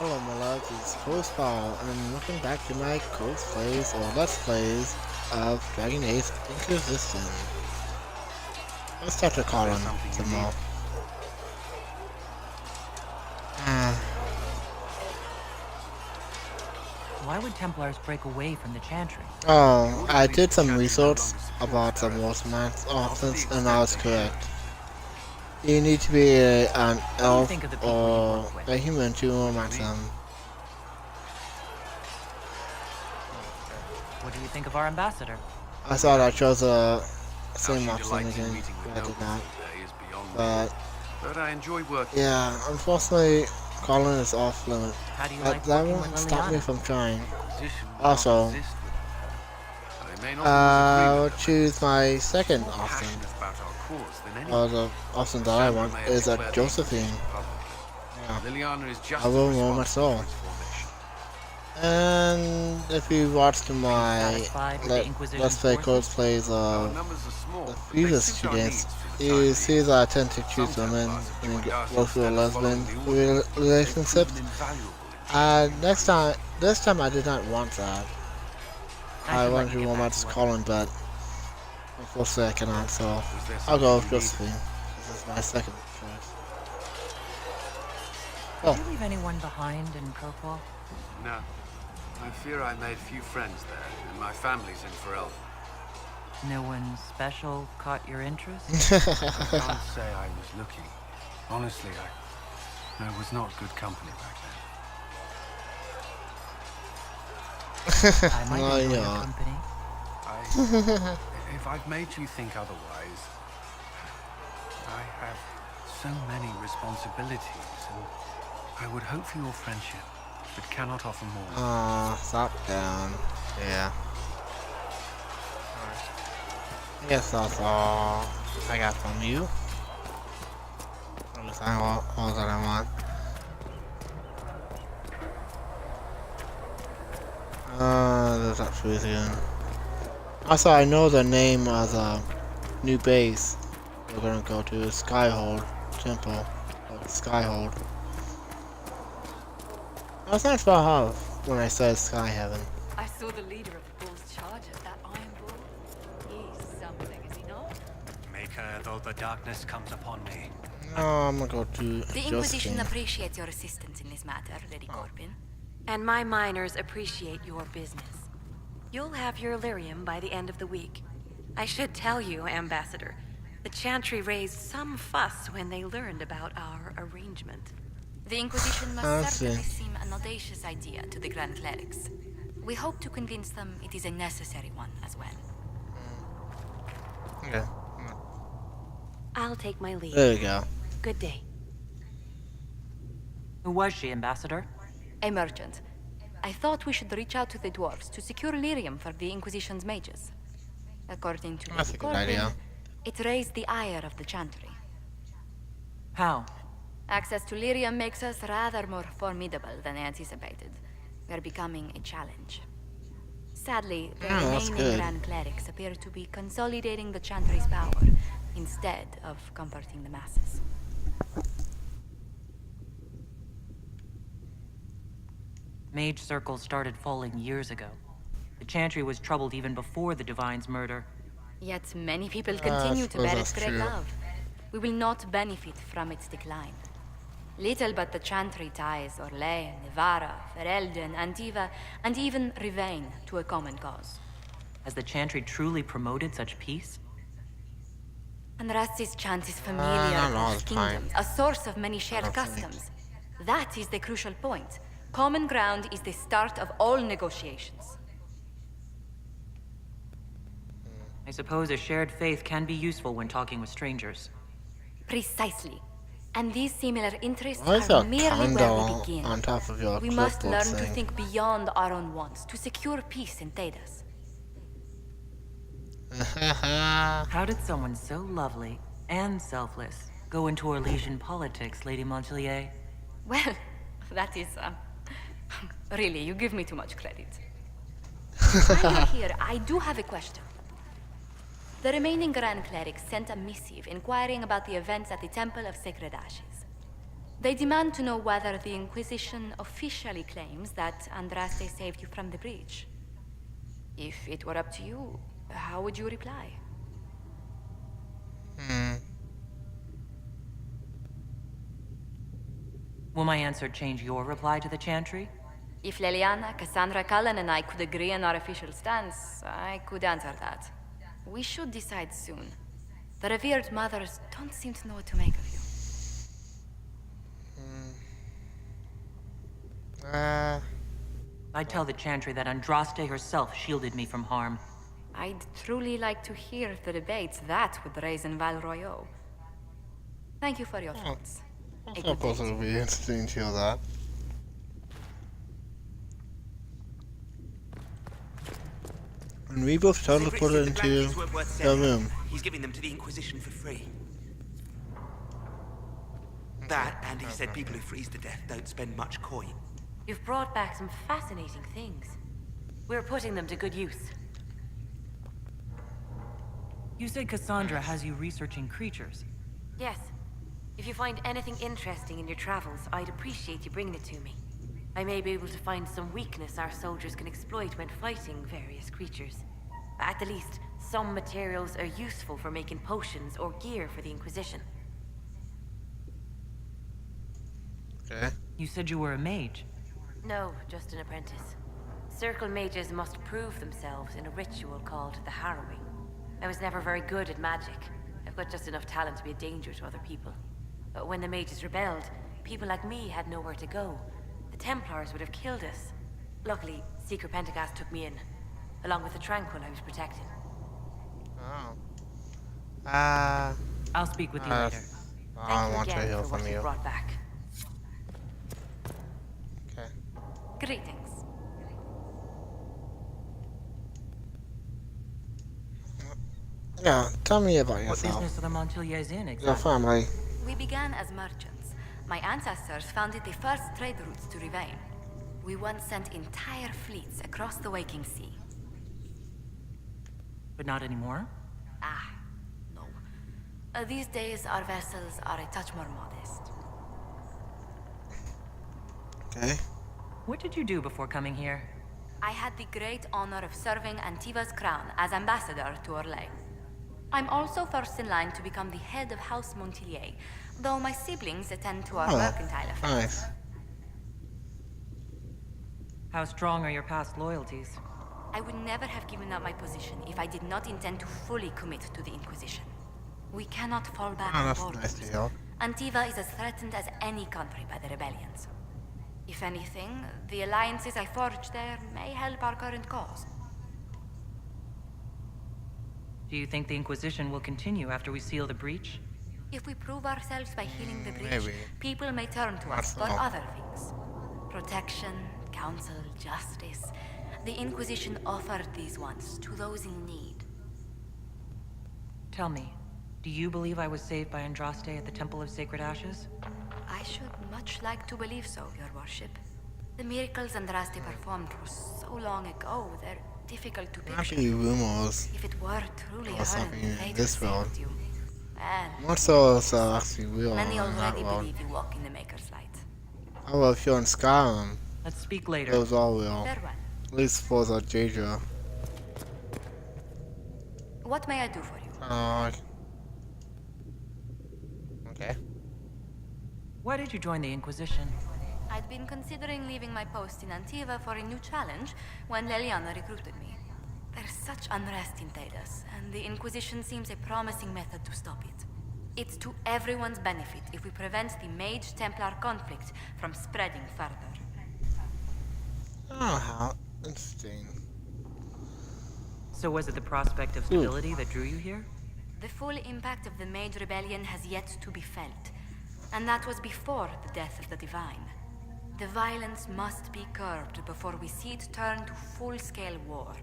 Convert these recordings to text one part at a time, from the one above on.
Hello my loves, it's Paul, and welcome back to my Codex plays, or Let's Plays, of Dragon Age Inquisition. Let's start recalling some more. Why would Templars break away from the Chantry? Oh, I did some research about the Wolfman's options, and I was correct. You need to be an elf or a human to romance them. What do you think of our ambassador? I thought I chose a same option again, but I did not. But I enjoy working. Yeah, unfortunately, Colin is off limit. How do you But like that working won't with stop me Liliana? from trying. Position will Also, not exist without them. I may not I'll always agree with them, choose my but second more option. passionate about our cause than anyone. Or the option that I want is a Josephine. Yeah, Liliana is just I will as roll my responsible soul. for its formation. And if you watched my Satisfied with the Inquisition's Let's Play forces? Codeplays Our of numbers are small, the but they previous suit our students, needs for the you time being. see that I tend to choose Some women Templars have and joined us go through a instead of lesbian following the Order. They've relationships. proven invaluable in This time I did not want that. I should let wanted you to get back romance to work. Colin, but unfortunately I cannot, so Was there I'll go with something you Josephine. This is my second choice. Did Oh, you leave anyone behind in Kirkwall? No. I fear I made few friends there, and my family's in Ferelden. No one special caught your interest? I can't say I was looking. Honestly, I was not good company back then. I might no, enjoy your yeah. company. If I've made you think otherwise, I have so many responsibilities, and I would hope for your friendship, but cannot offer more. Stop down. Yeah. I guess that's all I got from you. At least all that I want. There's that freeze again. Also, I know the name of the new base we're gonna go to is Skyhold Temple. Or Skyhold. That's not far off when I said Sky Heaven. I saw the leader of the Bull's charge at that Iron Bull. He's something, is he not? Maker, though the darkness comes upon me. No, I'm gonna go to The Inquisition Josephine. appreciates your assistance in this matter, Lady Corbin. And my miners appreciate your business. You'll have your lyrium by the end of the week. I should tell you, Ambassador, the Chantry raised some fuss when they learned about our arrangement. The Inquisition I must see. certainly seem an audacious idea to the Grand Clerics. We hope to convince them it is a necessary one as well. Okay. I'll take my leave. There you go. Good day. Who was she, Ambassador? A merchant. I thought we should reach out to the dwarves to secure lyrium for the Inquisition's mages. According to That's Lady a good Corbin, idea. it raised the ire of the Chantry. How? Access to lyrium makes us rather more formidable than anticipated. We're becoming a challenge. Sadly, the that's remaining good. Grand Clerics appear to be consolidating the Chantry's power instead of comforting the masses. Mage circles started falling years ago. The Chantry was troubled even before the Divine's murder. Yet many people continue to suppose bear that's its great true. love. We will not benefit from its decline. Little but the Chantry ties Orlais, Nevara, Ferelden, Antiva, and even Rivain to a common cause. Has the Chantry truly promoted such peace? Andrasti's chant is familiar not all across the time. kingdoms, a source of many shared don't think. customs. That is the crucial point. Common ground is the start of all negotiations. I suppose a shared faith can be useful when talking with strangers. Precisely. And these similar interests Why is are there a merely where we candle begin. on top of your We must clipboard learn to thing? think beyond our own wants, to secure peace in Thedas. How did someone so lovely and selfless go into Orlesian politics, Lady Montelier? Well, that is, really, you give me too much credit. While you're here, I do have a question. The remaining Grand Clerics sent a missive inquiring about the events at the Temple of Sacred Ashes. They demand to know whether the Inquisition officially claims that Andraste saved you from the breach. If it were up to you, how would you reply? Will my answer change your reply to the Chantry? If Leliana, Cassandra Cullen, and I could agree on our official stance, I could answer that. We should decide soon. The revered mothers don't seem to know what to make of you. I'd tell the Chantry that Andraste herself shielded me from harm. I'd truly like to hear the debates that would raise in Val Royeaux. Thank you for your thoughts. I suppose it'll be interesting to hear that. And we both teleported into the room. He's giving them to the Inquisition for free. That, and he said people who freeze to death don't spend much coin. You've brought back some fascinating things. We're putting them to good use. You said Cassandra has you researching creatures. Yes. If you find anything interesting in your travels, I'd appreciate you bringing it to me. I may be able to find some weakness our soldiers can exploit when fighting various creatures. At the least, some materials are useful for making potions or gear for the Inquisition. Okay. You said you were a mage. No, just an apprentice. Circle mages must prove themselves in a ritual called the Harrowing. I was never very good at magic. I've got just enough talent to be a danger to other people. But when the mages rebelled, people like me had nowhere to go. The Templars would have killed us. Luckily, Secret Pentagast took me in, along with the Tranquil I was protecting. Oh. I'll speak with you later. I Thank you want to again hear for what from you you. brought back. Okay. Greetings. Yeah, tell me about What yourself. business are the Montiliers in Your exactly? family. We began as merchants. My ancestors founded the first trade routes to Rivain. We once sent entire fleets across the Waking Sea. But not anymore? Ah, no. These days, our vessels are a touch more modest. Okay. What did you do before coming here? I had the great honor of serving Antiva's crown as ambassador to Orlais. I'm also first in line to become the head of House Montilier, though my siblings attend to our mercantile affairs. Nice. How strong are your past loyalties? I would never have given up my position if I did not intend to fully commit to the Inquisition. We cannot fall back Oh, on that's borders. nice to hear. Antiva is as threatened as any country by the rebellions. If anything, the alliances I forged there may help our current cause. Do you think the Inquisition will continue after we seal the breach? If we prove ourselves by healing the breach, maybe. people may turn to us for That's all. other things. Protection, counsel, justice. The Inquisition offered these once to those in need. Tell me, do you believe I was saved by Andraste at the Temple of Sacred Ashes? I should much like to believe so, Your Worship. The miracles Andraste performed were so long ago, they're difficult to picture. Happy rumors. If it were truly Or her something in fate this who saved world. you, well, More so is actually real many in that already world. believe you walk in the Maker's light. How about if you're in Skyrim? Let's speak later. Those all real. Farewell. At least for the Jaja. What may I do for you? Okay. Why did you join the Inquisition? I'd been considering leaving my post in Antiva for a new challenge when Leliana recruited me. There's such unrest in Thedas, and the Inquisition seems a promising method to stop it. It's to everyone's benefit if we prevent the Mage-Templar conflict from spreading further. Oh, how interesting. So was it the prospect of stability that drew you here? The full impact of the Mage Rebellion has yet to be felt, and that was before the death of the Divine. The violence must be curbed before we see it turn to full-scale war.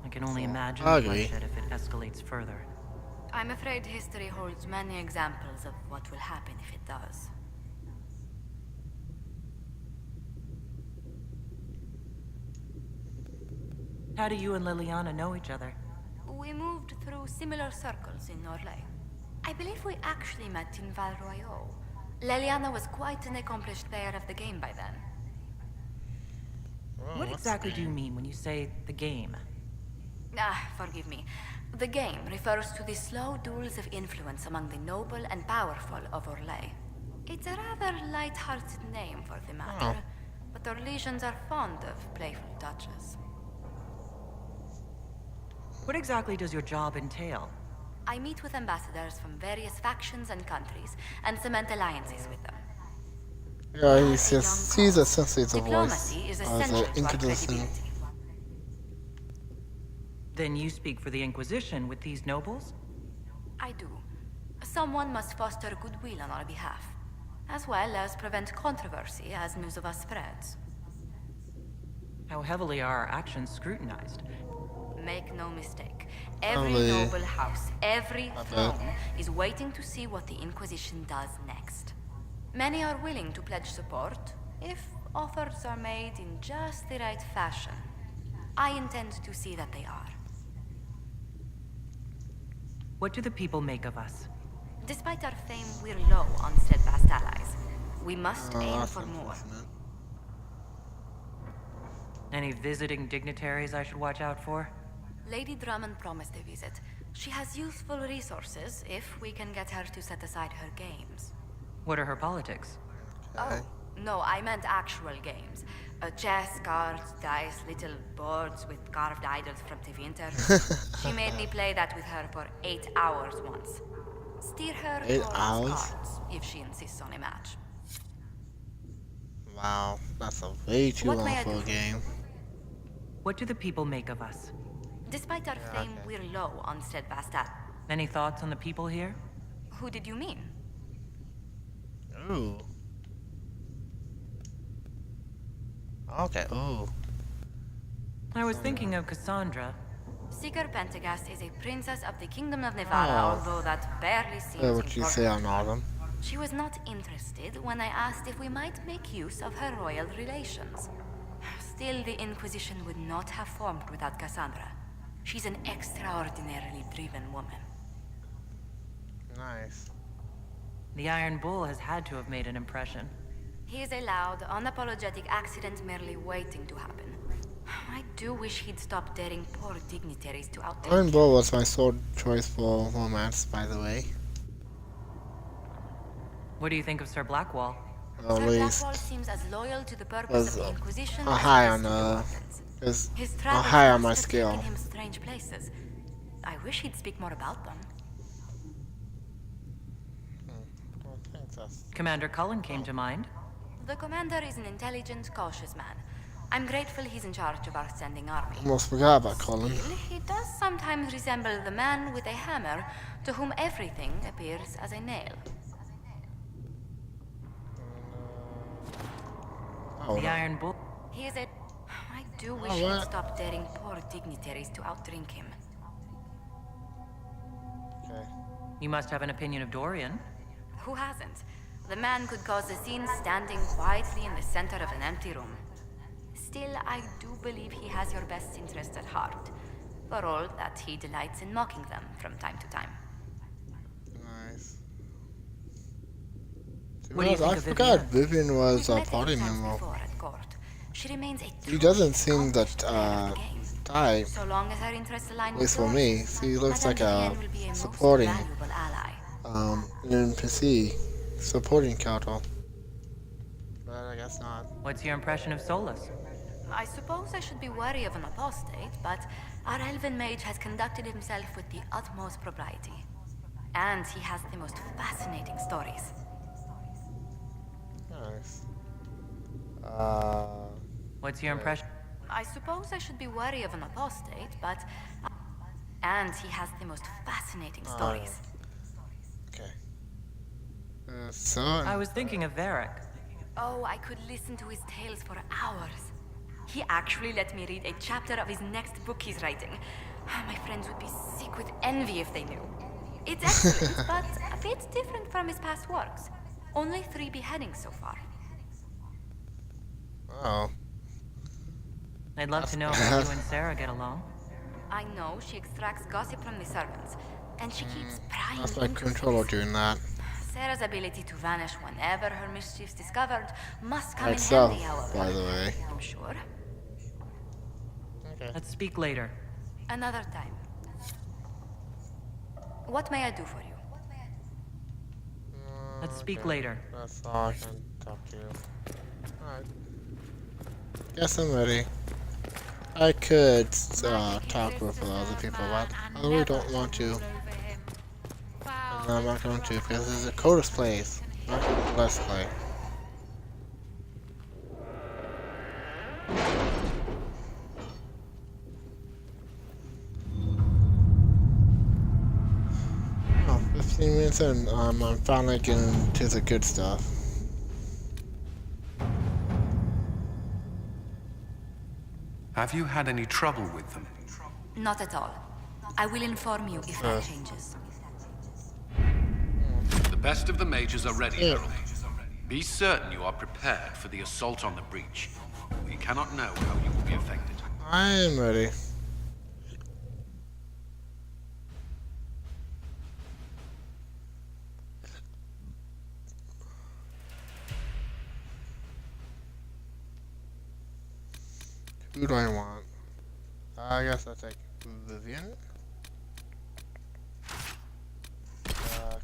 I can only imagine I the agree. bloodshed if it escalates further. I'm afraid history holds many examples of what will happen if it does. How do you and Liliana know each other? We moved through similar circles in Orlais. I believe we actually met in Val Royaux. Leliana was quite an accomplished player of the game by then. Oh, What what's exactly the do you game? mean when you say the game? Forgive me. The game refers to the slow duels of influence among the noble and powerful of Orlais. It's a rather light-hearted name for the matter, but Orlesians are fond of playful touches. What exactly does your job entail? I meet with ambassadors from various factions and countries and cement alliances with them. Yeah, We he's are a just young he's cause. essentially the voice Diplomacy is of essential the to our Inquisition. credibility. Then you speak for the Inquisition with these nobles? I do. Someone must foster goodwill on our behalf, as well as prevent controversy as news of us spreads. How heavily are our actions scrutinized? Make no mistake. Every Probably noble house, every a bit. throne is waiting to see what the Inquisition does next. Many are willing to pledge support if offers are made in just the right fashion. I intend to see that they are. What do the people make of us? Despite our fame, we're low on steadfast allies. We must aim That's for more. unfortunate. Any visiting dignitaries I should watch out for? Lady Drummond promised a visit. She has useful resources if we can get her to set aside her games. What are her politics? Oh, no, I meant actual games. Chess, cards, dice, little boards with carved idols from the winter. She made me play that with her for 8 hours once. Steer her 8 towards hours? cards if she insists on a match. Wow, that's a way too What long may I for do a for you? game. What do the people make of us? Despite our fame, okay. we're low on steadfast allies. Any thoughts on the people here? Who did you mean? Ooh. Okay, ooh. I was thinking of Cassandra. Seeker Pentagast is a princess of the Kingdom of Nevada, Oh. although that barely seems Yeah, what you say important. on Autumn. She was not interested when I asked if we might make use of her royal relations. Still, the Inquisition would not have formed without Cassandra. She's an extraordinarily driven woman. Nice. The Iron Bull has had to have made an impression. He is a loud, unapologetic accident merely waiting to happen. I do wish he'd stop daring poor dignitaries to outdo Iron Bull was my sword choice for romance, by the way. What do you think of Sir Blackwall? At Sir least. Blackwall seems as loyal to the purpose Was of the Inquisition a as high he is on to the the Wardens. is His a travels high on must my have scale. taken him strange places. I wish he'd speak more about them. I think that's Commander Cullen came to mind. The commander is an intelligent, cautious man. I'm grateful he's in charge of our standing army. almost forgot about Colin. Still, he does sometimes resemble the man with a hammer to whom everything appears as a nail. Oh, The Iron Bull. He is a... I do wish Oh, he'd what? stop daring poor dignitaries to outdrink him. okay. You must have an opinion of Dorian. Who hasn't? The man could cause a scene standing quietly in the center of an empty room. Still, I do believe he has your best interest at heart, for all that he delights in mocking them from time to time. Nice. What do you think I of forgot Vivienne? Vivian was We've a met party times member. before at court. She remains a She truly doesn't seem accomplished that player of the game. type, So long as her interests align at with least for yours, me. She looks Madame like a Vivienne will be a most supporting valuable ally. an NPC, supporting character. But I guess not. What's your impression of Solus? I suppose I should be wary of an apostate, but our elven mage has conducted himself with the utmost propriety. And he has the most fascinating stories. Nice. What's your impression? I suppose I should be wary of an apostate, but... And he has the most fascinating stories. Okay. So I was thinking of Varric. Oh, I could listen to his tales for hours. He actually let me read a chapter of his next book he's writing. My friends would be sick with envy if they knew. It's excellent, but a bit different from his past works. Only 3 beheadings so far. oh, I'd love to know how you and Sarah get along. I know she extracts gossip from the servants, and she keeps prying That's my into controller things. doing that. Sarah's ability to vanish whenever her mischief's discovered must come By in itself, handy, however. by the way. I'm sure. Okay. Let's speak later. Another time. What may I do for you? Let's speak later. That's all I can talk to you. Alright. Guess I'm ready. I could talk with other people, but I really don't want to. And I'm not going to because this is a Codex place, not a Let's Play. Oh, 15 minutes in, I'm finally getting to the good stuff. Have you had any trouble with them? Not at all. I will inform you if that changes. The best of the mages are ready, Yeah. Harold. Be certain you are prepared for the assault on the breach. We cannot know how you will be affected. I am ready. Who do I want? I guess I'll take Vivian.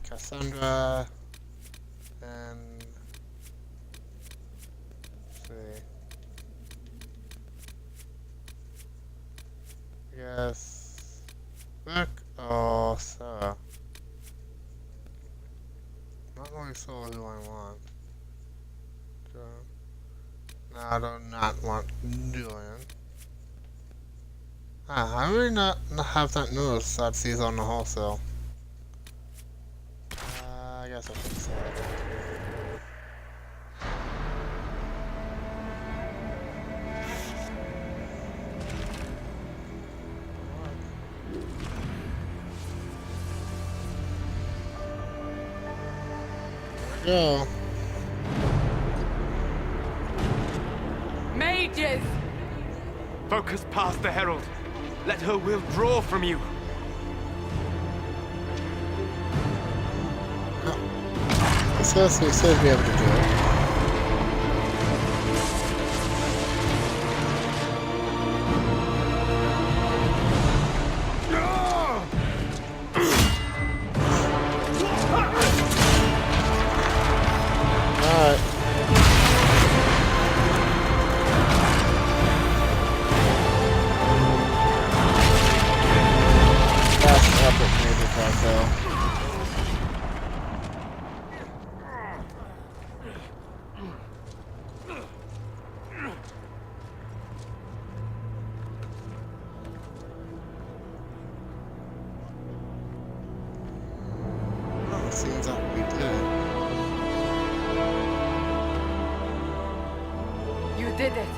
Cassandra. And... let's see. I guess... Rick or Sarah. Not really sure who I want. So, no, I do not want Julian. I really not have that noticed that she's on the wholesale. I guess I think so. There we go. Mages! Focus past the Herald. Let her will draw from you. It says be able to do it. Alright. That's epic music right there. Oh, it seems like we did. You did it.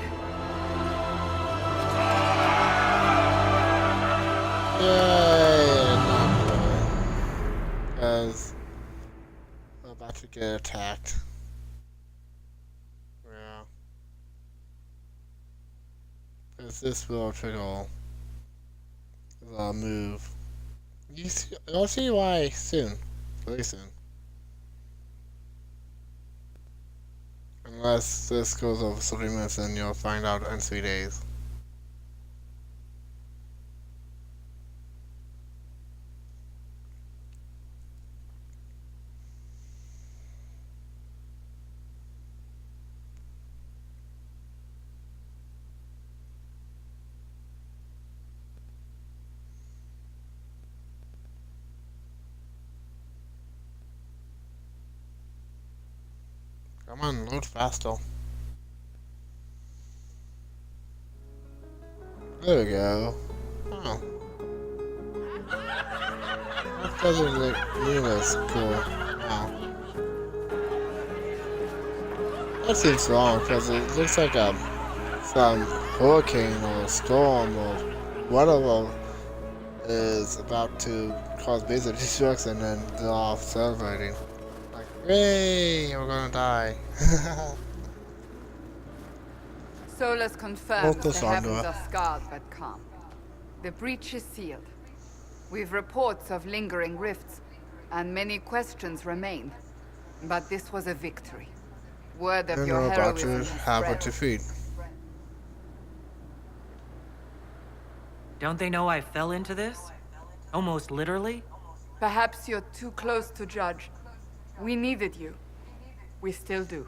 Yay! Not really. Because we're about to get attacked. Yeah. Because this will trigger the move. You'll see why soon. Very soon. Unless this goes over 30 minutes, then you'll find out in 3 days. Come on, load faster. There we go. Oh. That doesn't look nearly as cool. Wow. That seems wrong because it looks like some hurricane or a storm or whatever is about to cause basic destruction and they're off celebrating. Like, yay, we're gonna die. Solus confirms the Focus on heavens the- are scarred but calm. The breach is sealed. We've reports of lingering rifts, and many questions remain. But this was a victory. Word of And your we're about heroism to has have a spread. defeat. Don't they know I fell into this? Almost literally? Perhaps you're too close to judge. We needed you. We still do.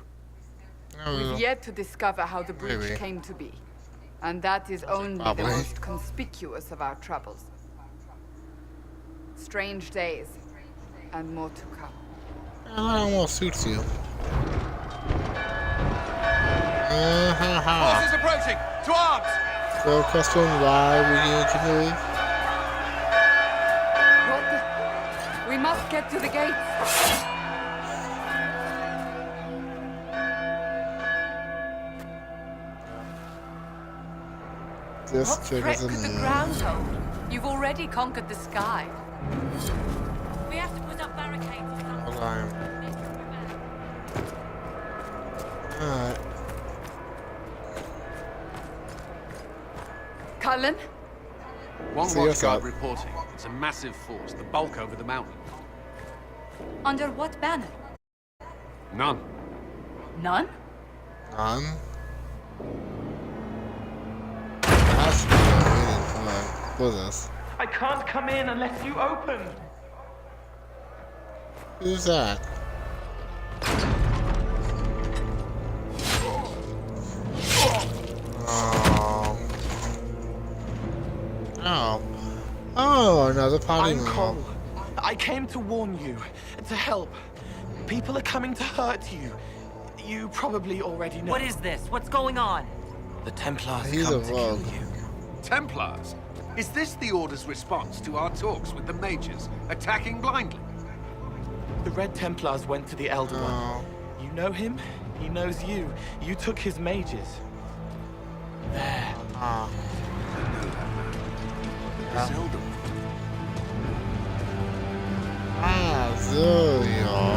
We've yet to discover how the breach Maybe. came to be. And that is only the Probably. most conspicuous of our troubles. Strange days, and more to come. That almost suits you. Forces approaching! To arms! So, question why we need to move? What the? We must get to the gates. This What threat triggers a could the move. ground hold? You've already conquered the sky. We have to put up barricades or something. Hold on. Alright. Cullen? One See us watchguard out. reporting. It's a massive force, the bulk over the mountain. Under what banner? None. None? None. That's what I'm waiting for this. I can't come in unless you open. Who's that? Oh. Oh, another party I'm member. Cole. I came to warn you, to help. People are coming to hurt you. You probably already know. What is this? What's going on? The Templars He's come a to rogue. kill you. Templars? Is this the Order's response to our talks with the mages, attacking blindly? The Red Templars went to the Elder Oh. One. You know him? He knows you. You took his mages. There. Ah. This Elder One. Ah, Zuriel.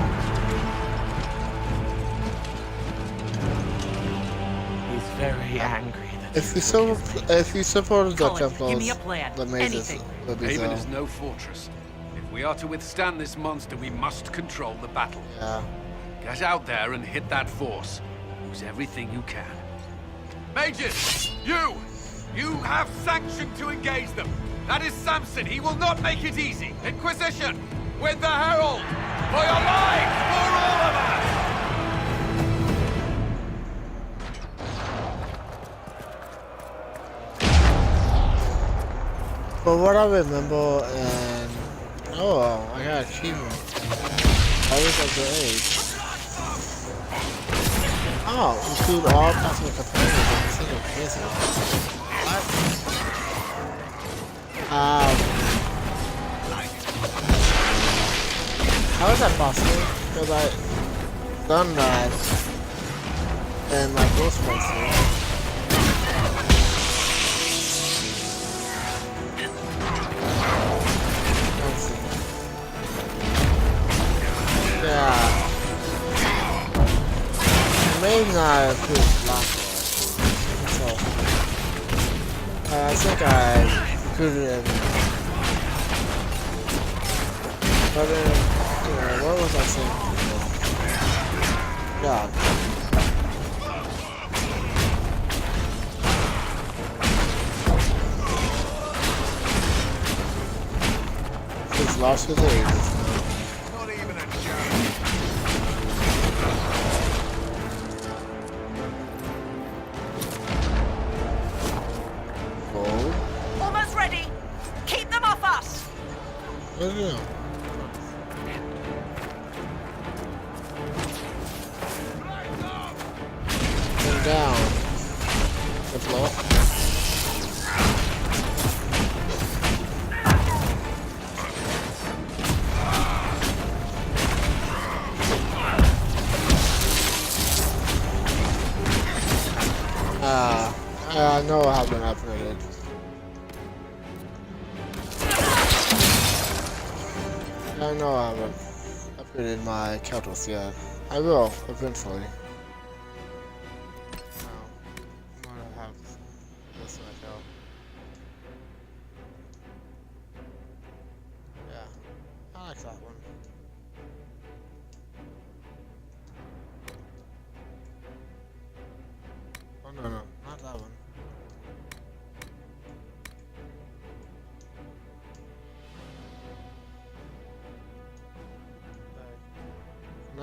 He's very angry that If you took his you supported the Cullen, give me Templars, a plan. the mages Anything. would be Haven so. is no fortress. If we are to withstand this monster, we must control the battle. Yeah. Get out there and hit that force. Use everything you can. Mages! You! You have sanction to engage them! That is Samson! He will not make it easy! Inquisition! With the Herald! For your lives! For all of us! But what I remember, and oh, I got achievement. I was at the age. Oh, include all possible companions in a single prison. What? How is that possible? Because I done that in my first playthrough. Let's see. Yeah. Maybe not include last one. So, I think I included it. But then, what was I saying before? Yeah. It's lost his ages. Not even a joke. Gold. Almost ready. Keep them off us. I don't know. And down. The floor. I know I haven't upgraded. I know I haven't upgraded my Keltos yet. I will, eventually. No.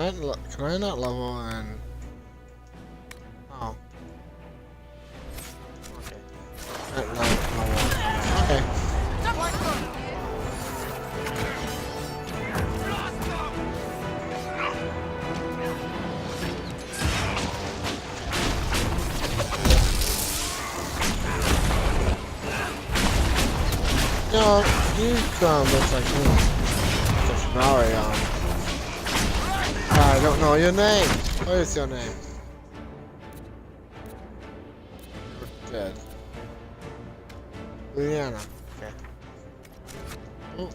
Can I not level and... Oh. Okay. Not level. Okay. No, you look like me. Just Mario. I don't know your name. What is your name? You're dead. Liana. Okay. Oh.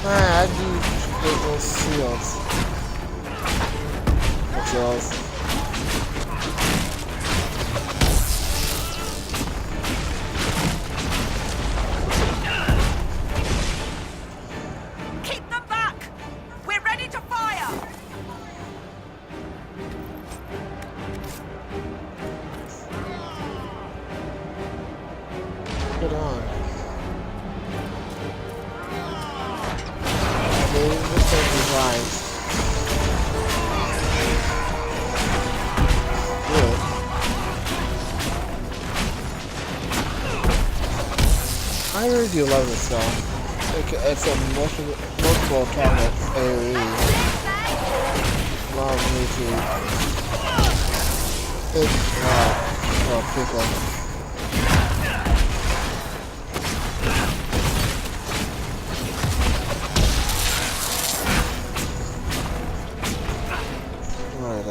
I do those seals. Seals. Keep them back! We're ready to fire! Get on. This thing is right. Good. I really do love this stuff. It's a multiple target AoE. Allows me to hit people. Alright,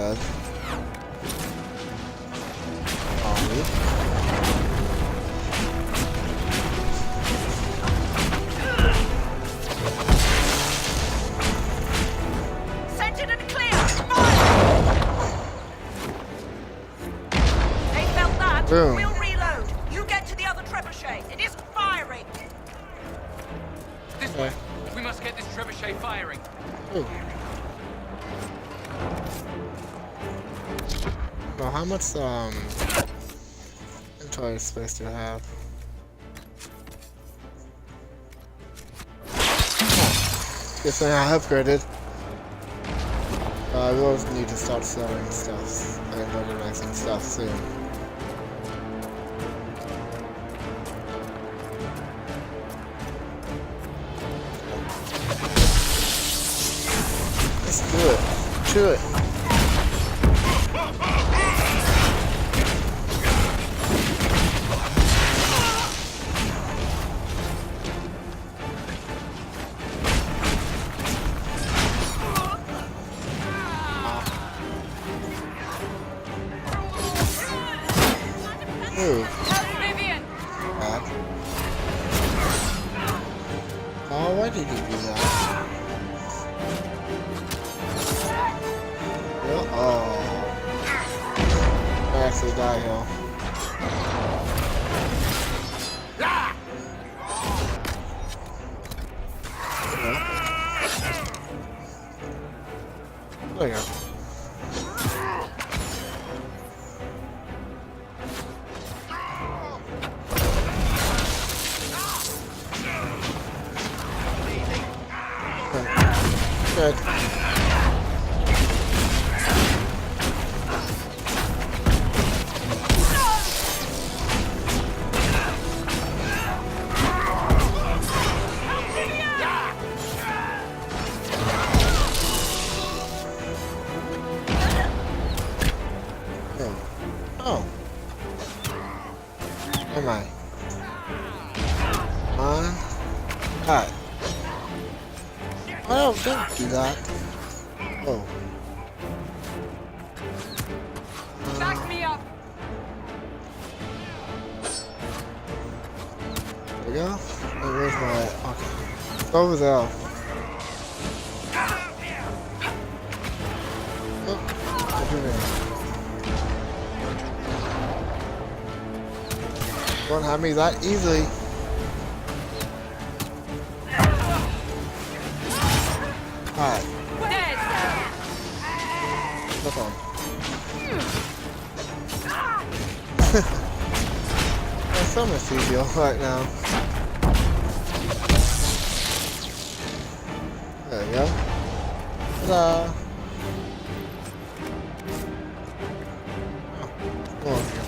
Send it and clear! Fire! They felt that. Boom. We'll reload. You get to the other trebuchet. It isn't firing. This way. We must get this trebuchet firing. Ooh. Well, how much inventory space do I have? Guess I upgraded. I will need to start selling stuff and organizing stuff soon. Let's do it. Do it. Move. Back. Oh, why did you do that? Well, oh. I actually die here. There you go. Good. Oh. Am I? On. Hi. Oh, don't do that. Oh. Back me up. There we go. Oh, where's my... Okay. It's over there. Oh, what do you mean? Don't have me that easily. Hi. That's on. That's so much easier right now. There we go. Ta-da! Oh, more here.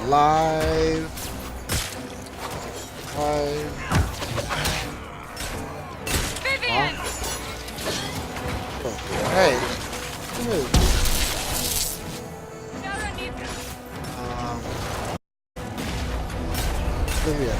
Alive. Vivian! Oh, hey. Move. Vivian.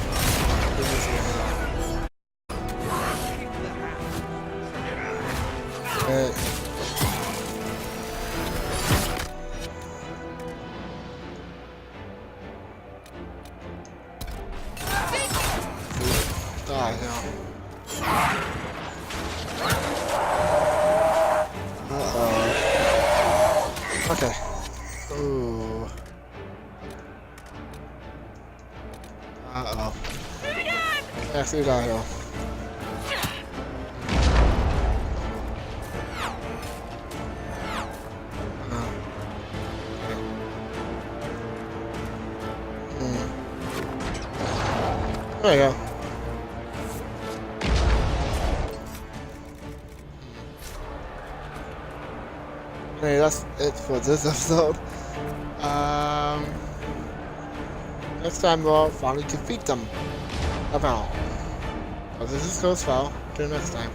Die now. Uh-oh. Okay. Ooh. Uh-oh. Actually die now. There you go. Okay, that's it for this episode. Next time we'll finally defeat them. About. This is Ghost File. Till next time.